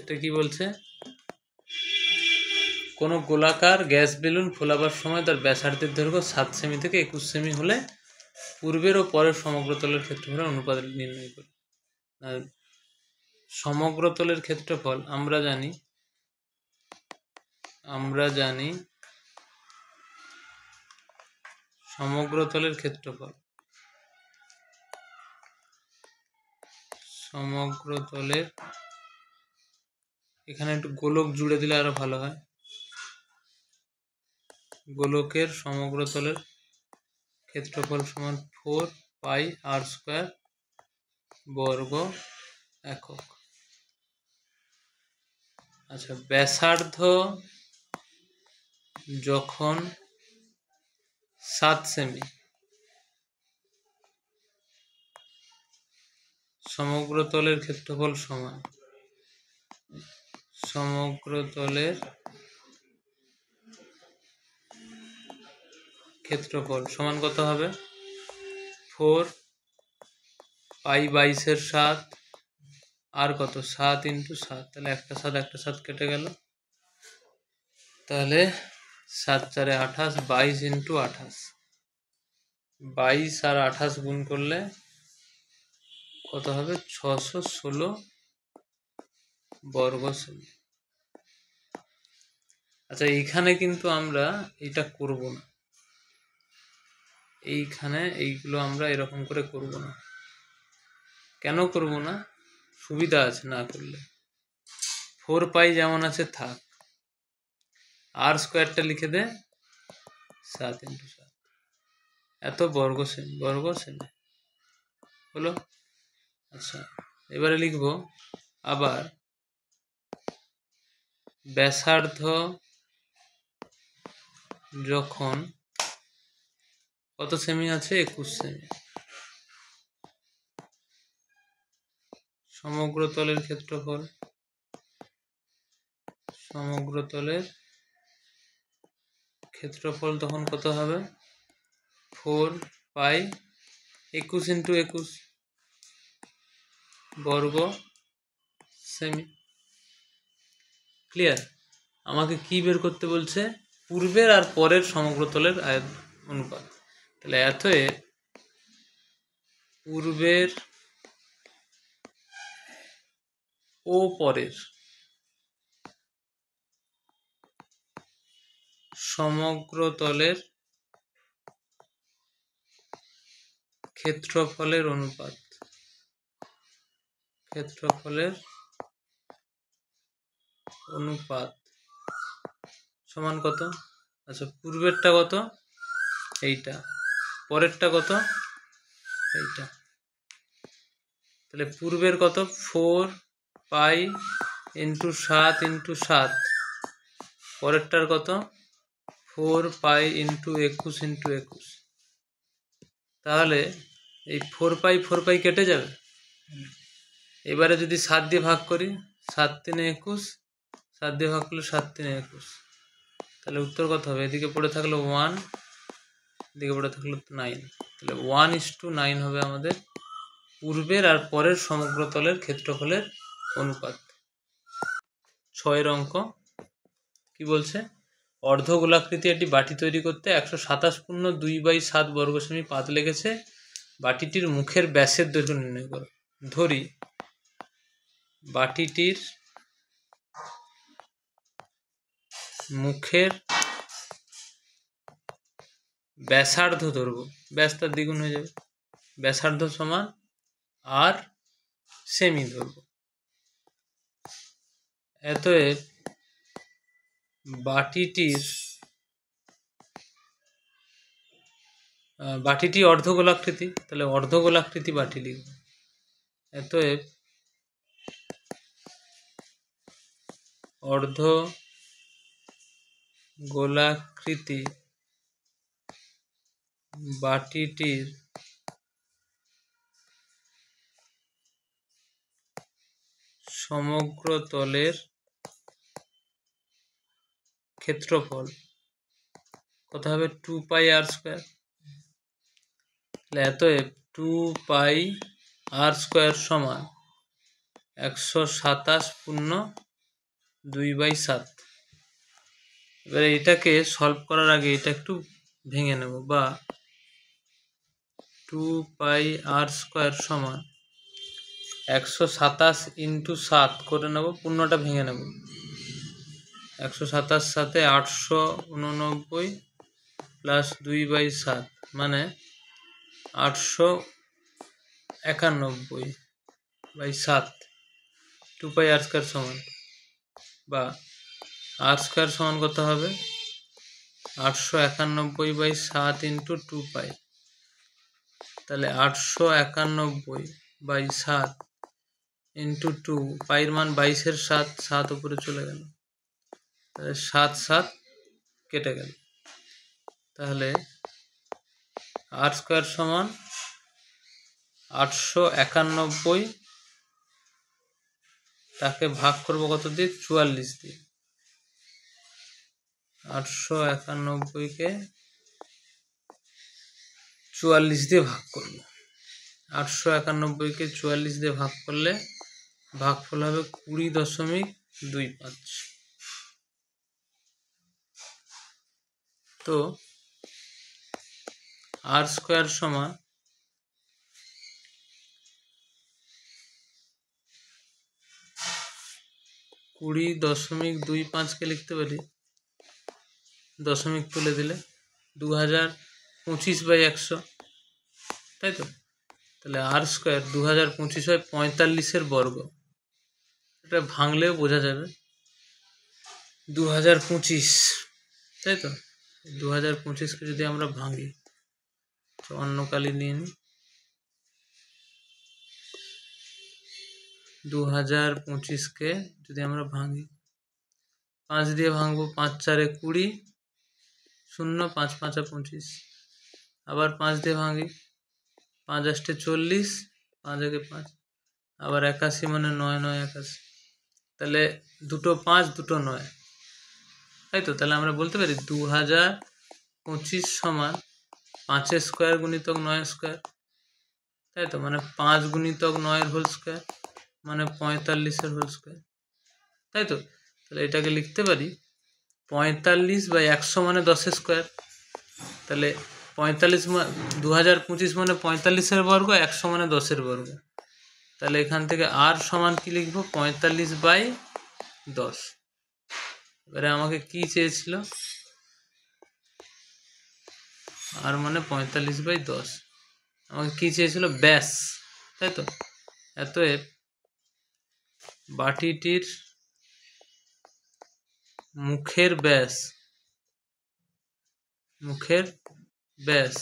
ক্ষেত্রে কি বলছে, কোনো গোলাকার গ্যাস বেলুন ফোলাবার সময় তার ব্যাসার্ধের দৈর্ঘ্য 7 সেমি থেকে 21 সেমি হলে পূর্বের ও পরের সমগ্রতলের ক্ষেত্রফলের অনুপাত নির্ণয় করি। সমগ্রতলের ক্ষেত্রফল আমরা জানি সমগ্রতলের ক্ষেত্রফল এখানে একটু গোলক জুড়ে দিলে আরো ভালো হয়। গোলকের সমগ্রতলের ক্ষেত্রফল সমান 4 পাই r স্কয়ার বর্গ একক। আচ্ছা, ব্যাসার্ধ যখন 7 সেমি, সমগ্রতলের ক্ষেত্রফল সমান কত হবে? 4 পাই 22 7 আর কত 7 × 7, তাহলে একটা 7 কেটে গেল, তাহলে 7 4 28, 22 × 28, 22 আর 28 গুণ করলে কত হবে? 616 বর্গ সেমি। আচ্ছা, এইখানে কিন্তু আমরা এটা করব না, এইখানে এইগুলো আমরা এরকম করে করব না। কেন করব না? সুবিধা আছে না করলে। 4 পাই যেমন আছে থাক, আর স্কয়ারটা লিখে দে 7 × 7, এত বর্গ সেমি হলো। আচ্ছা, এবারে লিখব আবার ব্যাসার্ধ যখন কত সেমি আছে? 21 সেমি। সমগ্রতলের ক্ষেত্রফল তখন কত হবে? 4 পাই 21 × 21 বর্গ সেমি। ক্লিয়ার? আমাকে কি বের করতে বলছে? পূর্বের আর পরের সমগ্রতলের অনুপাত। তাহলে অতএব পূর্বের ও পরের সমগ্রতলের ক্ষেত্রফলের অনুপাত সমান কত? আচ্ছা, পূর্বেরটা কত? এইটা। পরেরটা কত? এইটা। তাহলে পূর্বের কত? 4 পাই × 7 × 7, পরেরটার কত? 4 পাই × 21 × 21। তাহলে এই 4 পাই কেটে যাবে। এবারে যদি 7 দিয়ে ভাগ করি, 7 × 3 = 21, 7 দিয়ে ভাগ করলে 7 × 3 = 21, তাহলে উত্তর কত হবে? এদিকে পড়ে থাকলো 1, এদিকে পড়ে থাকলো 9, তাহলে 1:9 হবে আমাদের পূর্বের আর পরের সমগ্রতলের ক্ষেত্রফলের অনুপাত। 6 অঙ্ক কি বলছে? অর্ধগোলাকৃতি একটি বাটি তৈরি করতে 127 পূর্ণ 2/7 বর্গ সেমি পাত লেগেছে। বাটিটির মুখের ব্যাসের দৈর্ঘ্য নির্ণয় করো। ধরি বাটিটির মুখের ব্যাসার্ধ ধরবো, ব্যাস তার দ্বিগুণ হয়ে যাবে, ব্যাসার্ধ সমান আর সেমি ধরবো। অতএব বাটিটি অর্ধগোলাকৃতি, তাহলে অর্ধগোলাকৃতি বাটি লিখব। অতএব অর্ধগোলাকৃতি বাটিটির সমগ্রতলের ক্ষেত্রফল কত হবে? 2 পাই r স্কয়ার। অতএব 2 পাই r স্কয়ার সমান 127 পূর্ণ 2/7। এবারে এটাকে সলভ করার আগে এটা একটু ভেঙে নেব, বা 2πr² সমান 127 × 7 করে নেব, পূর্ণটা ভেঙে নেব। 127 সাথে 889 প্লাস 2/7 মানে 891/7 2πr² সমান, বা r² সমান কত হবে 891/7 × 2π। তাহলে 891/7 × 2, পাইয়ের মান 22-এর 7 উপরে চলে গেল, তাহলে 7 কেটে গেল। তাহলে r² সমান 891, তাকে ভাগ করব কত দিয়ে 44 দিয়ে। 891কে 44 দিয়ে ভাগ করব। 891কে 44 দিয়ে ভাগ করলে ভাগফল হবে 20.25। তো r² সমান 20.25কে লিখতে পারি দশমিক তুলে দিলে 2025/100, তাই তো? তাহলে r² 2025 হয় 45-এর বর্গ। এটা ভাঙলেও বোঝা যাবে 2025, তাই তো? 2025কে যদি আমরা ভাঙি, তো অন্য কালি নিয়ে নিই। 2025কে যদি আমরা ভাঙি, 5 দিয়ে ভাঙবো, 5×4 = 20, 0, 5×5 = 25। আবার 5 দিয়ে ভাঙি, 5×8 = 40, 5×1 = 5, আবার 81 মানে 9, 9 81। তাহলে দুটো 5, দুটো 9, তাই তো? তাহলে আমরা বলতে পারি 2025 সমান 5² × 9², তাই তো? মানে 5 × 9 হোল স্কোয়ার মানে 45-এর হোল স্কোয়ার, তাই তো? তাহলে এটাকে লিখতে পারি 45/100 মানে 10-এর স্কোয়ার। তাহলে 2025 মানে 45-এর বর্গ, 100 মানে 10-এর বর্গ। তাহলে এখান থেকে r সমান কি লিখবো 45/10। এবারে আমাকে কি চেয়েছিল, r মানে 45/10, আমাকে কি চেয়েছিল ব্যাস, তাই তো? অতএব বাটিটির মুখের ব্যাস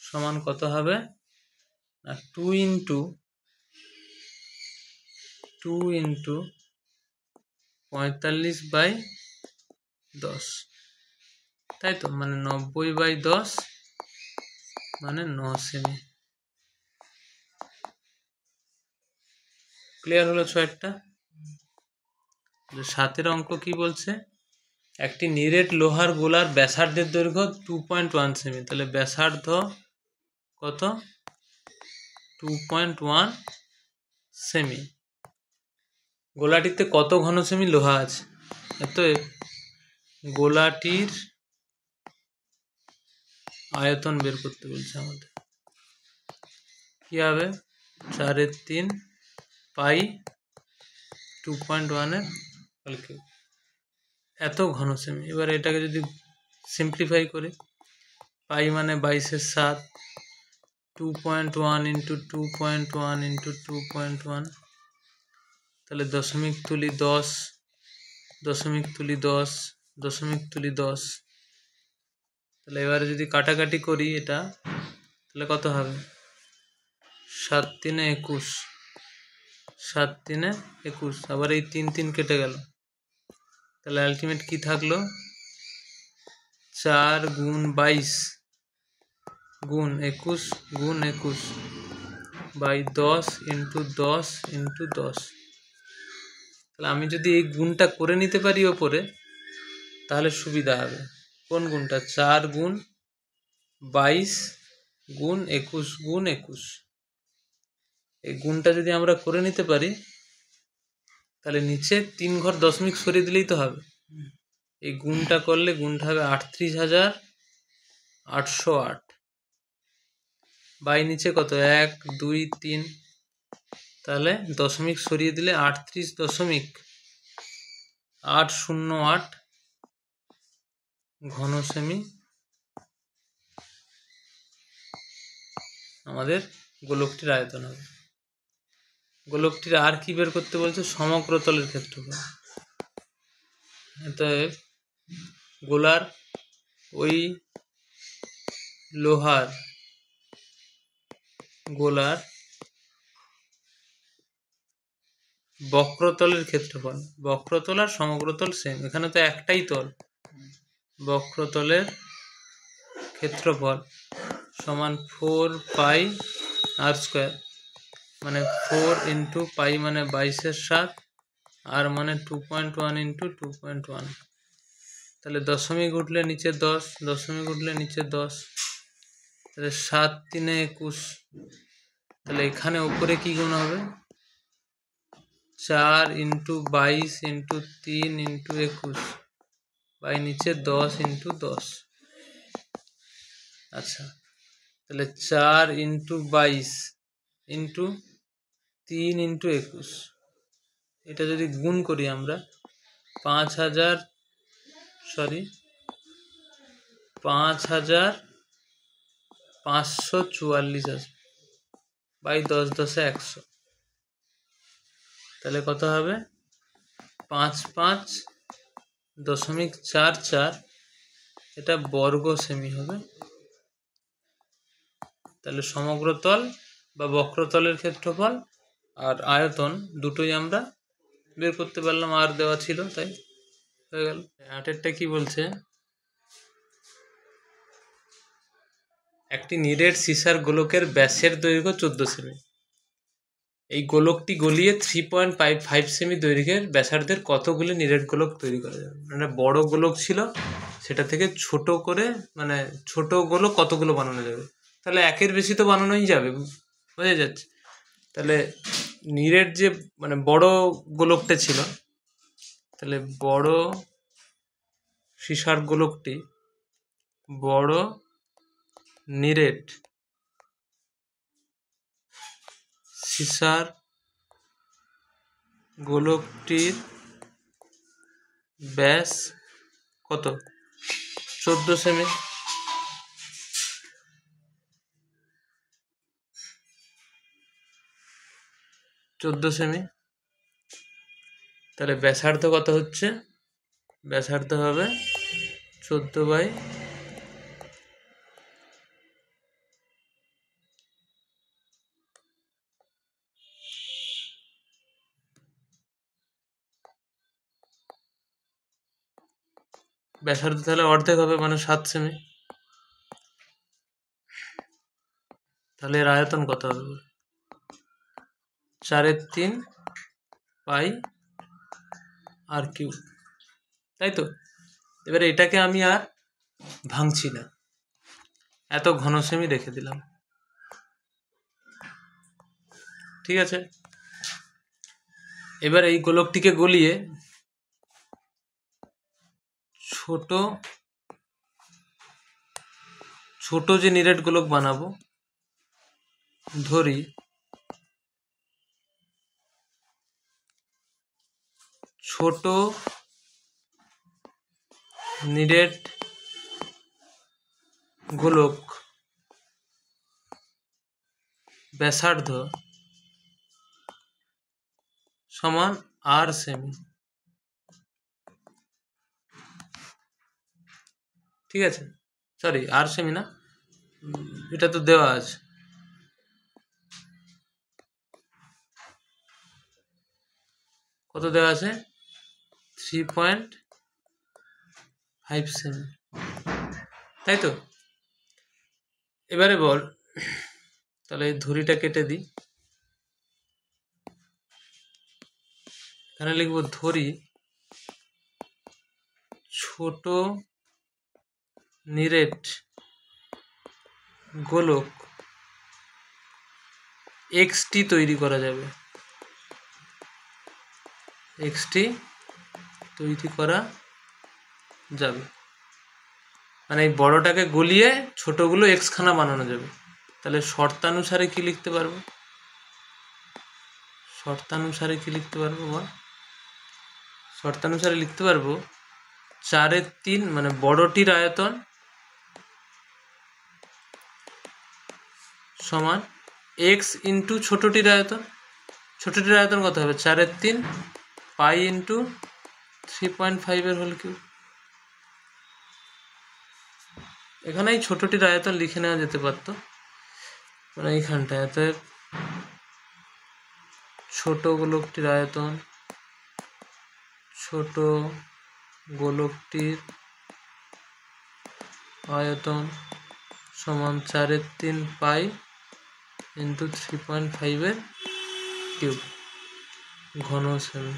সমান কত হবে না 2 × 45/10, তাই তো? মানে 90/10 মানে 9 সেমি। ক্লিয়ার হলো 6টা? 7-এর অঙ্ক কি বলছে, একটি নিরেট লোহার গোলার ব্যাসার্ধের দৈর্ঘ্য 2.1 সেমি। তাহলে ব্যাসার্ধ কত 2.1 সেমি। গোলাটিতে কত ঘন সেমি লোহা আছে? অতএব গোলাটির আয়তন বের করতে বলছে আমাদের। কি হবে 4/3 পাই 2.1-এর এত ঘন সেমি। এবার এটাকে যদি সিম্পলিফাই করি, পাই মানে 22-এর 7, 2.1 × 2.1 × 2.1, তাহলে দশমিক তুলি 10, দশমিক তুলি 10, দশমিক তুলি 10। তাহলে এবারে যদি কাটাকাটি করি এটা, তাহলে কত হবে 7×3 = 21, 7×3 = 21। আবার এই 3 কেটে গেল, তাহলে আলটিমেট কি থাকলো 4 × 22 × 21 × 21/10 × 10 × 10। তাহলে আমি যদি এই গুণটা করে নিতে পারি ওপরে, তাহলে সুবিধা হবে। কোন গুণটা 4 × 22 × 21 × 21, এই গুণটা যদি আমরা করে নিতে পারি, তাহলে নিচে 3 ঘর দশমিক সরিয়ে দিলেই তো হবে। এই গুণটা করলে গুণটা হবে 38,808 বাই নিচে কত 1 2 3, তাহলে দশমিক সরিয়ে দিলে 38.808 ঘন সেমি আমাদের গোলকটির আয়তন হবে। গোলকটির আর কি বের করতে বলছে? সমগ্র তলের ক্ষেত্রফল। অতএব গোলার ওই লোহার গোলার বক্রতলের ক্ষেত্রফল, বক্রতল আর সমগ্রতল সেম, এখানে তো একটাই তল, বক্রতলের ক্ষেত্রফল সমান 4 পাই আর স্কোয়ার, মানে 4 ইন্টু পাই মানে 22/7 আর মানে 2.1 ইন্টু 2.1, তাহলে দশমিক উঠলে নিচে 10, দশমিক উঠলে নিচে 10, তাহলে 7 3 21, তাহলে এখানে উপরে কি গুণ হবে? 4 ইন্টু 22 ইন্টু 3 ইন্টু 21 বাই নিচে 10 ইন্টু 10। আচ্ছা, তাহলে 4 ইন্টু 22 ইন্টু 3 ইন্টু 21, এটা যদি গুণ করি আমরা 5,544 আসবে বাই 10 10 100, তাহলে কত হবে? 55.44, এটা বর্গ সেমি হবে। তাহলে সমগ্রতল বা বক্রতলের ক্ষেত্রফল আর আয়তন দুটোই আমরা বের করতে পারলাম, আর দেওয়া ছিল তাই হয়ে গেল। 8এরটা কি বলছে? একটি নিরেট সিসার গোলকের ব্যাসের দৈর্ঘ্য 14 সেমি। এই গোলকটি গলিয়ে 3.55 সেমি দৈর্ঘ্যের ব্যাসার্ধের কতগুলি নিরেট গোলক তৈরি করা যাবে? মানে বড় গোলক ছিল, সেটা থেকে ছোট করে, মানে ছোট গোলক কতগুলো বানানো যাবে? তাহলে একের বেশি তো বানানোই যাবে, বোঝা যাচ্ছে। তাহলে নিরেট যে মানে বড় গোলকটা ছিল, তাহলে বড় সিসার গোলকটি, বড় নিরেট সিসার গোলকটির ব্যাস কত? 14 সেমি। তাহলে ব্যাসার্ধ কত হচ্ছে? ব্যাসার্ধ হবে 14 বাই ব্যাসার্ধ তাহলে অর্ধেক হবে, মানে 7 সেমি। তাহলে এর আয়তন কত হবে? 4/3 পাই আর কিউ, তাই তো? এবারে এটাকে আমি আর ভাঙছি না, এত ঘন সেমি রেখে দিলাম, ঠিক আছে। এবার এই গোলকটিকে গলিয়ে ছোট ছোট যে নিরেট গোলক বানাবো, ধরি ছোট নিরেট গোলক ব্যাসার্ধ সমান আর সেমি, ঠিক আছে। সরি, আর সেমি না, এটা তো দেওয়া আছে, কত দেওয়া আছে? 3.5 সেমি, তাই তো। এবারে বল, তাহলে এই ধুরিটা কেটে দিই, এখানে লিখব ধরি ছোট নিরেট গোলক XT তৈরি করা যাবে, এক্সটি তৈরি করা যাবে, মানে এই বড়টাকে গলিয়ে ছোটগুলো এক্স খানা বানানো যাবে। তাহলে শর্তানুসারে কি লিখতে পারবো? শর্তানুসারে কি লিখতে পারবো বল? শর্তানুসারে লিখতে পারবো 4/3 মানে বড়টির আয়তন সমান এক্স ইন্টু ছোটটির আয়তন। ছোটটির আয়তন কত হবে? 4/3 পাই ইন্টু 3.5 এর হোল কিউব। এখানে এই ছোটটির আয়তন লিখে নেওয়া যেতে পারত, মানে এইখানটায়। অতএব ছোট গোলকটির আয়তন, ছোট গোলকটির আয়তন সমান 4/3 পাই ইন্টু 3.5 এর কিউব ঘন সেমি।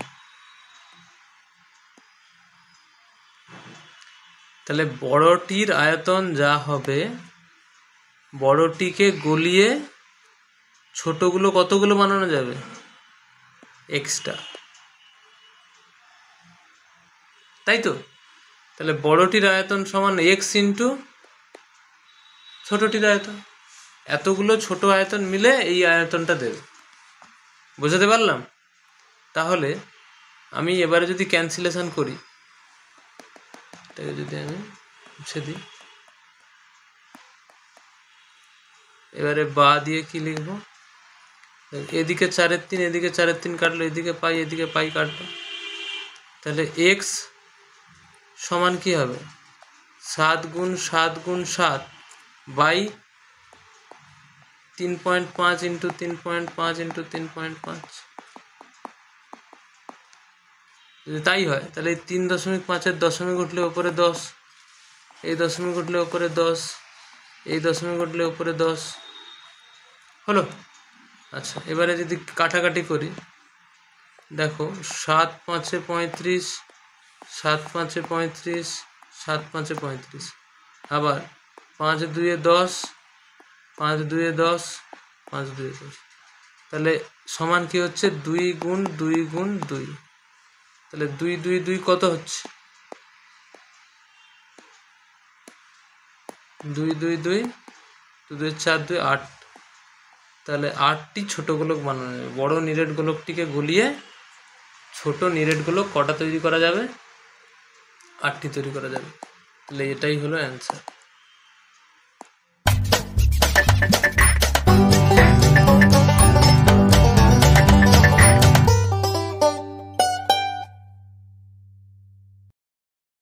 তাহলে বড়টির আয়তন যা হবে, বড়টিকে গলিয়ে ছোটগুলো কতগুলো বানানো যাবে? এক্সট্রা, তাই তো? তাহলে বড়টির আয়তন সমান এক্স ইন্টু ছোটটির আয়তন। এতগুলো ছোট আয়তন মিলে এই আয়তনটা দেবে। বোঝাতে পারলাম? তাহলে আমি এবারে যদি ক্যান্সেলেশন করি, এটাকে যদি আমি মুছে দিই, এবারে বা দিয়ে কি লিখবো? এদিকে 4/3 এদিকে 4/3 কাটলো, এদিকে পাই কাটলো। তাহলে এক্স সমান কি হবে? 7 গুণ 7 গুণ 7 বাই 3.5 ইন্টু 3.5 ইন্টু 3.5। যদি তাই হয় তাহলে এই 3.5-এর দশমিক উঠলে ওপরে 10, এই দশমিক উঠলে ওপরে 10, এই দশমিক উঠলে ওপরে 10 হলো। আচ্ছা, এবারে যদি কাটাকাটি করি, দেখো 7 5-এ 35, 7 5-এ 35, 7 5-এ 35, আবার 5 2-এ 10, 5 2-এ 10, 5 2-এ 10। তাহলে সমান কি হচ্ছে? 2 গুণ 2 গুণ 2। তাহলে 2 2 2 কত হচ্ছে? 2 2 2 2 4 2 8। তাহলে 8টি ছোট গোলক বানানো যাবে। বড় নিরেট গোলকটিকে গলিয়ে ছোট নিরেট গোলক কটা তৈরি করা যাবে? 8টি তৈরি করা যাবে। তাহলে এটাই হলো অ্যান্সার।